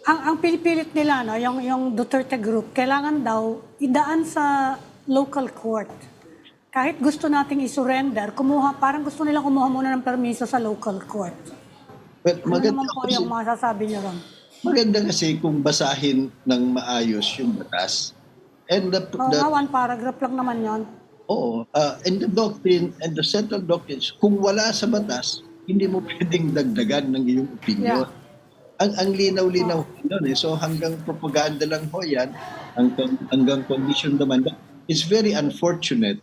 ang pinipilit nila, no, yung Duterte group, kailangan daw idaan sa local court. Kahit gusto nating i-surrender, parang gusto nila kumuha muna ng permiso sa local court. But Ano naman po yung masasabi niyo ron? maganda kasi kung basahin ng maayos yung batas. And One paragraph lang naman yon. and the doctrine and the central doctrines, kung wala sa batas, hindi mo pwedeng dagdagan ng iyong opinion. Yeah. Ang linaw-linaw nun eh. So hanggang propaganda lang ho yan, hanggang condition naman. It's very unfortunate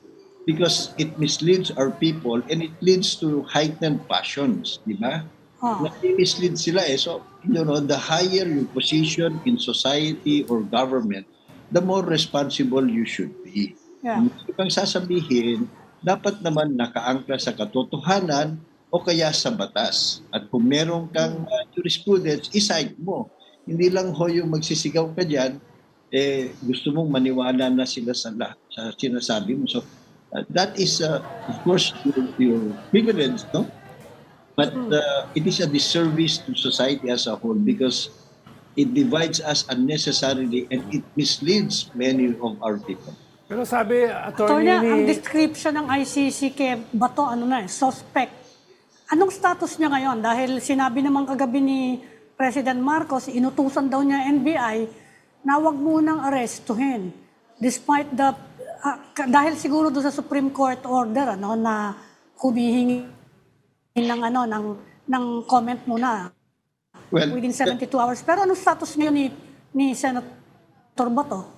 because it misleads our people and it leads to heightened passions, di ba? Nami-mislead sila eh. So, the higher your position in society or government, the more responsible you should be. Yeah. Ibang sasabihin, dapat naman nakaangkla sa katotohanan o kaya sa batas. At kung meron kang jurisprudence, isite mo. Hindi lang ho yung magsisigaw ka dyan, gusto mong maniwala na sila sa sinasabi mo. So, that is, of course, your privilege, no? But it is a disservice to society as a whole because it divides us unnecessarily and it misleads many of our people. Pero sabi, Attorney, ang description ng ICC kay Bato, suspect. Anong status niya ngayon? Dahil sinabi naman kagabi ni President Marcos, inutusan daw niya NBI na wag munang arestuhin. Despite dahil siguro doon sa Supreme Court order na humihingi ng comment muna within 72 hours. Pero anong status ngayon ni Senator Bato?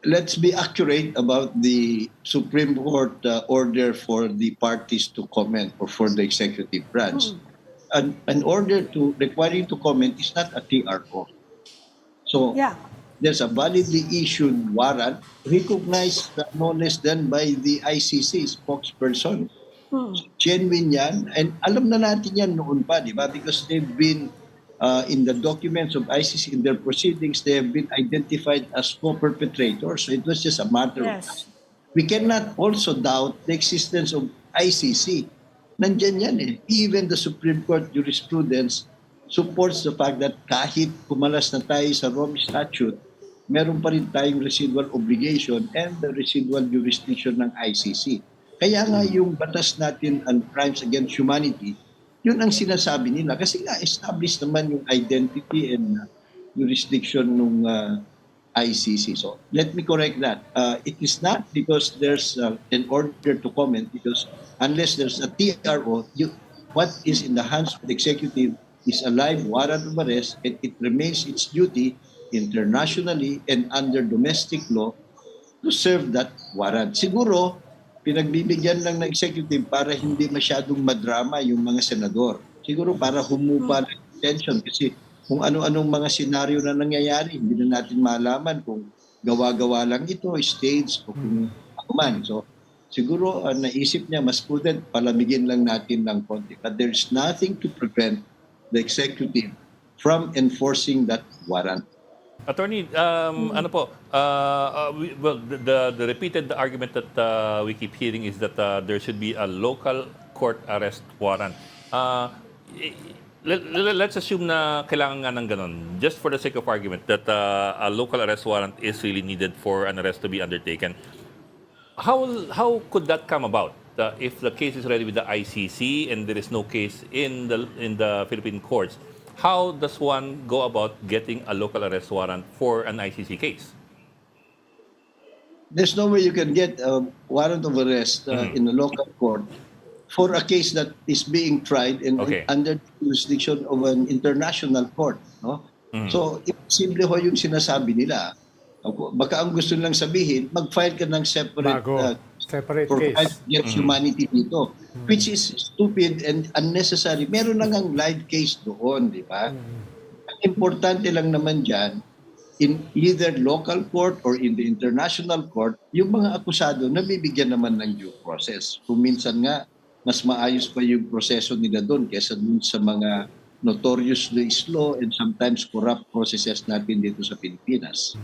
Let's be accurate about the Supreme Court order for the parties to comment or for the executive branch. An order requiring to comment is not a TRO. So there's a validly issued warrant recognized no less than by the ICC spokesperson. So, genuine yan. And alam na natin yan noon pa, di ba? Because they've been in the documents of ICC, in their proceedings, they have been identified as co-perpetrators. So it was just a matter of time. We cannot also doubt the existence of ICC. Nandyan yan eh. Even the Supreme Court jurisprudence supports the fact that kahit kumalas na tayo sa Rome Statute, meron pa rin tayong residual obligation and the residual jurisdiction ng ICC. Kaya nga yung batas natin on crimes against humanity, yun ang sinasabi nila. Kasi nga, established naman yung identity and jurisdiction ng ICC. So, let me correct that. It is not because there's an order to comment, because unless there's a TRO, what is in the hands of the executive is a live warrant of arrest, and it remains its duty internationally and under domestic law to serve that warrant. Siguro, pinagbibigyan lang ng executive para hindi masyadong madrama yung mga senador. Siguro para humupa ng tension kasi kung ano-anong mga senaryo na nangyayari, hindi na natin malaman kung gawa-gawa lang ito, staged o kung ano man. So siguro naisip niya mas prudent, palamigin lang natin ng konti. But there's nothing to prevent the executive from enforcing that warrant. Attorney, ano po, the repeated argument that we keep hearing is that there should be a local court arrest warrant. Let's assume na kailangan nga ng ganun, just for the sake of argument, that a local arrest warrant is really needed for an arrest to be undertaken. How could that come about? If the case is already with the ICC and there is no case in the Philippine courts, how does one go about getting a local arrest warrant for an ICC case? There's no way you can get a warrant of arrest in a local court for a case that is being tried under the jurisdiction of an international court. No? So, simple ho yung sinasabi nila. Baka ang gusto nilang sabihin, mag-file ka ng separate case against humanity dito, which is stupid and unnecessary. Meron lang ang live case doon, di ba? Ang importante lang naman dyan, in either local court or in the international court, yung mga akusado nabibigyan naman ng due process. Kung minsan nga, mas maayos pa yung proseso nila doon kaysa dun sa mga notoriously slow and sometimes corrupt processes natin dito sa Pilipinas.